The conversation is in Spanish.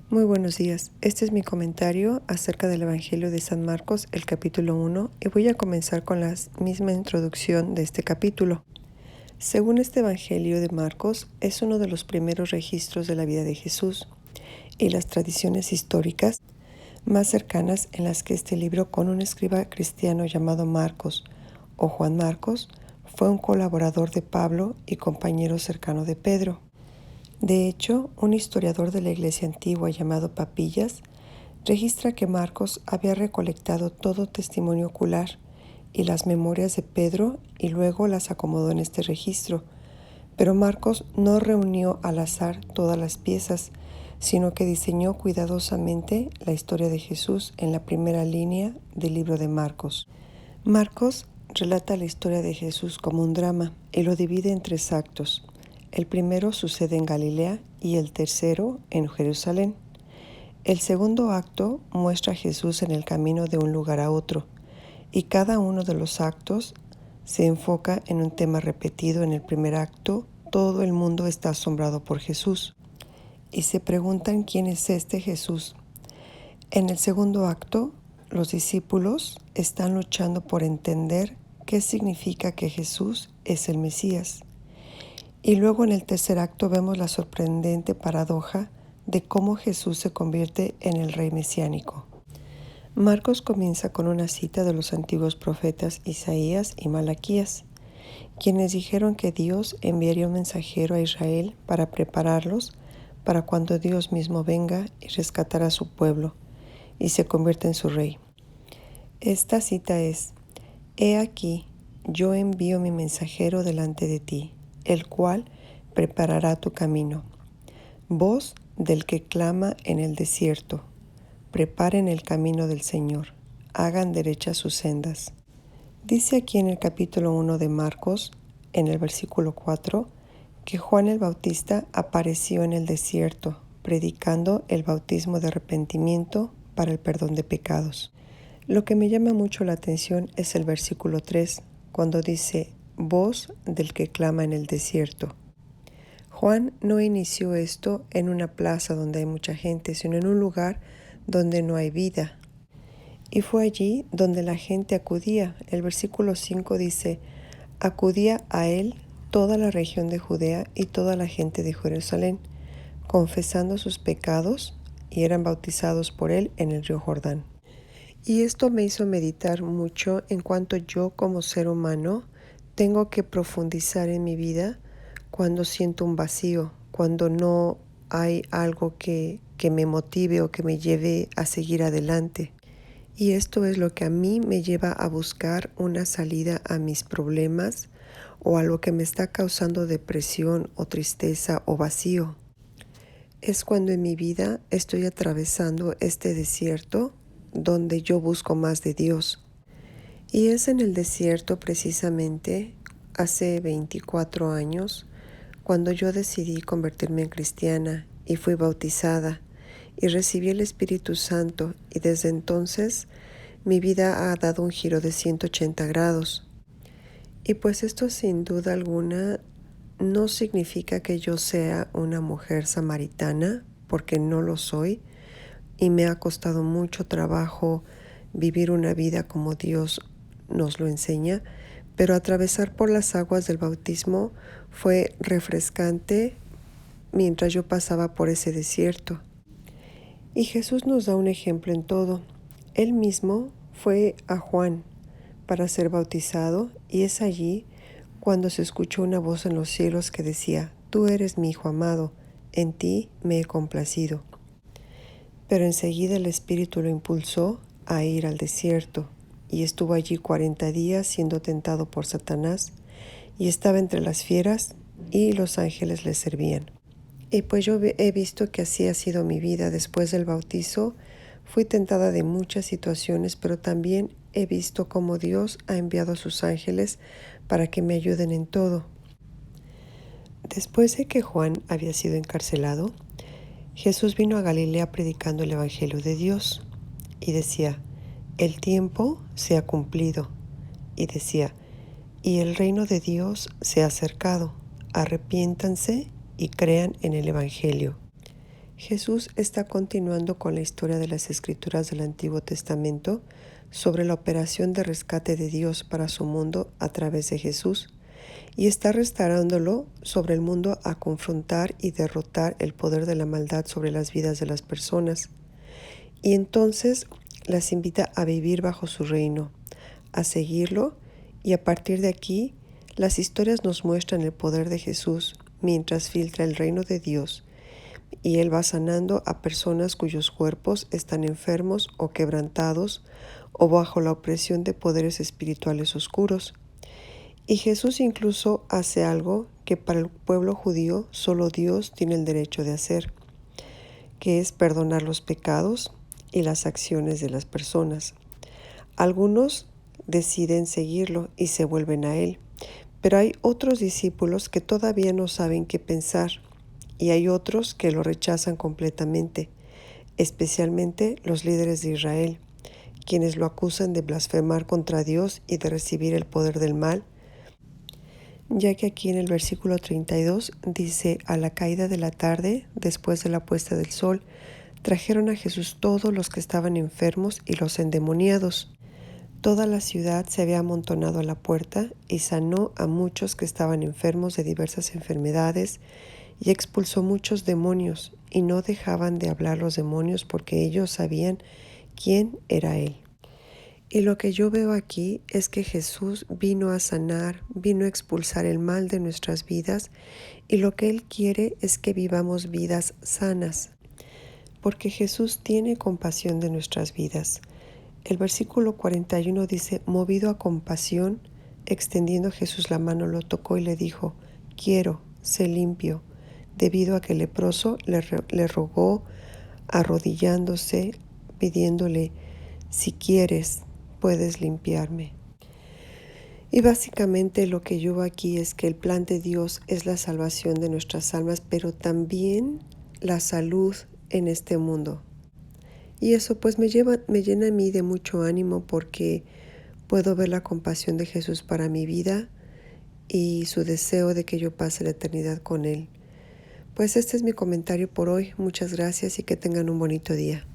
Muy buenos días. Este es mi comentario acerca del Evangelio de San Marcos, el capítulo 1, y voy a comenzar con la misma introducción de este capítulo. Según este Evangelio de Marcos, es uno de los primeros registros de la vida de Jesús y las tradiciones históricas más cercanas en las que este libro, con un escriba cristiano llamado Marcos o Juan Marcos, fue un colaborador de Pablo y compañero cercano de Pedro. De hecho, un historiador de la Iglesia antigua llamado Papillas registra que Marcos había recolectado todo testimonio ocular y las memorias de Pedro y luego las acomodó en este registro. Pero Marcos no reunió al azar todas las piezas, sino que diseñó cuidadosamente la historia de Jesús en la primera línea del libro de Marcos. Marcos relata la historia de Jesús como un drama y lo divide en 3 actos. El primero sucede en Galilea y el tercero en Jerusalén. El segundo acto muestra a Jesús en el camino de un lugar a otro, y cada uno de los actos se enfoca en un tema repetido. En el primer acto, todo el mundo está asombrado por Jesús, y se preguntan quién es este Jesús. En el segundo acto, los discípulos están luchando por entender qué significa que Jesús es el Mesías. Y luego en el tercer acto vemos la sorprendente paradoja de cómo Jesús se convierte en el rey mesiánico. Marcos comienza con una cita de los antiguos profetas Isaías y Malaquías, quienes dijeron que Dios enviaría un mensajero a Israel para prepararlos para cuando Dios mismo venga y rescatará a su pueblo y se convierta en su rey. Esta cita es: He aquí, yo envío mi mensajero delante de ti, el cual preparará tu camino. Voz del que clama en el desierto: preparen el camino del Señor, hagan derechas sus sendas. Dice aquí en el capítulo 1 de Marcos, en el versículo 4, que Juan el Bautista apareció en el desierto, predicando el bautismo de arrepentimiento para el perdón de pecados. Lo que me llama mucho la atención es el versículo 3, cuando dice: voz del que clama en el desierto. Juan no inició esto en una plaza donde hay mucha gente, sino en un lugar donde no hay vida. Y fue allí donde la gente acudía. El versículo 5 dice: acudía a él toda la región de Judea y toda la gente de Jerusalén, confesando sus pecados, y eran bautizados por él en el río Jordán. Y esto me hizo meditar mucho en cuanto yo como ser humano tengo que profundizar en mi vida cuando siento un vacío, cuando no hay algo que me motive o que me lleve a seguir adelante. Y esto es lo que a mí me lleva a buscar una salida a mis problemas o a lo que me está causando depresión o tristeza o vacío. Es cuando en mi vida estoy atravesando este desierto donde yo busco más de Dios. Y es en el desierto precisamente hace 24 años cuando yo decidí convertirme en cristiana y fui bautizada y recibí el Espíritu Santo, y desde entonces mi vida ha dado un giro de 180 grados. Y pues esto sin duda alguna no significa que yo sea una mujer samaritana, porque no lo soy, y me ha costado mucho trabajo vivir una vida como Dios nos lo enseña, pero atravesar por las aguas del bautismo fue refrescante mientras yo pasaba por ese desierto. Y Jesús nos da un ejemplo en todo. Él mismo fue a Juan para ser bautizado, y es allí cuando se escuchó una voz en los cielos que decía: tú eres mi Hijo amado, en ti me he complacido. Pero enseguida el Espíritu lo impulsó a ir al desierto, y estuvo allí 40 días siendo tentado por Satanás, y estaba entre las fieras, y los ángeles le servían. Y pues yo he visto que así ha sido mi vida. Después del bautizo fui tentada de muchas situaciones, pero también he visto cómo Dios ha enviado a sus ángeles para que me ayuden en todo. Después de que Juan había sido encarcelado, Jesús vino a Galilea predicando el Evangelio de Dios, y decía: el tiempo se ha cumplido. Y decía: y el reino de Dios se ha acercado, arrepiéntanse y crean en el Evangelio. Jesús está continuando con la historia de las Escrituras del Antiguo Testamento sobre la operación de rescate de Dios para su mundo a través de Jesús, y está restaurándolo sobre el mundo a confrontar y derrotar el poder de la maldad sobre las vidas de las personas. Y entonces las invita a vivir bajo su reino, a seguirlo, y a partir de aquí las historias nos muestran el poder de Jesús mientras filtra el reino de Dios, y Él va sanando a personas cuyos cuerpos están enfermos o quebrantados o bajo la opresión de poderes espirituales oscuros. Y Jesús incluso hace algo que para el pueblo judío solo Dios tiene el derecho de hacer, que es perdonar los pecados y las acciones de las personas. Algunos deciden seguirlo y se vuelven a Él, pero hay otros discípulos que todavía no saben qué pensar, y hay otros que lo rechazan completamente, especialmente los líderes de Israel, quienes lo acusan de blasfemar contra Dios y de recibir el poder del mal, ya que aquí en el versículo 32 dice: a la caída de la tarde, después de la puesta del sol, trajeron a Jesús todos los que estaban enfermos y los endemoniados. Toda la ciudad se había amontonado a la puerta y sanó a muchos que estaban enfermos de diversas enfermedades y expulsó muchos demonios, y no dejaban de hablar los demonios porque ellos sabían quién era Él. Y lo que yo veo aquí es que Jesús vino a sanar, vino a expulsar el mal de nuestras vidas, y lo que Él quiere es que vivamos vidas sanas, porque Jesús tiene compasión de nuestras vidas. El versículo 41 dice: movido a compasión, extendiendo Jesús la mano, lo tocó y le dijo: quiero, sé limpio. Debido a que el leproso le rogó arrodillándose, pidiéndole: si quieres, puedes limpiarme. Y básicamente lo que yo veo aquí es que el plan de Dios es la salvación de nuestras almas, pero también la salud en este mundo. Y eso pues me llena a mí de mucho ánimo, porque puedo ver la compasión de Jesús para mi vida y su deseo de que yo pase la eternidad con Él. Pues este es mi comentario por hoy. Muchas gracias y que tengan un bonito día.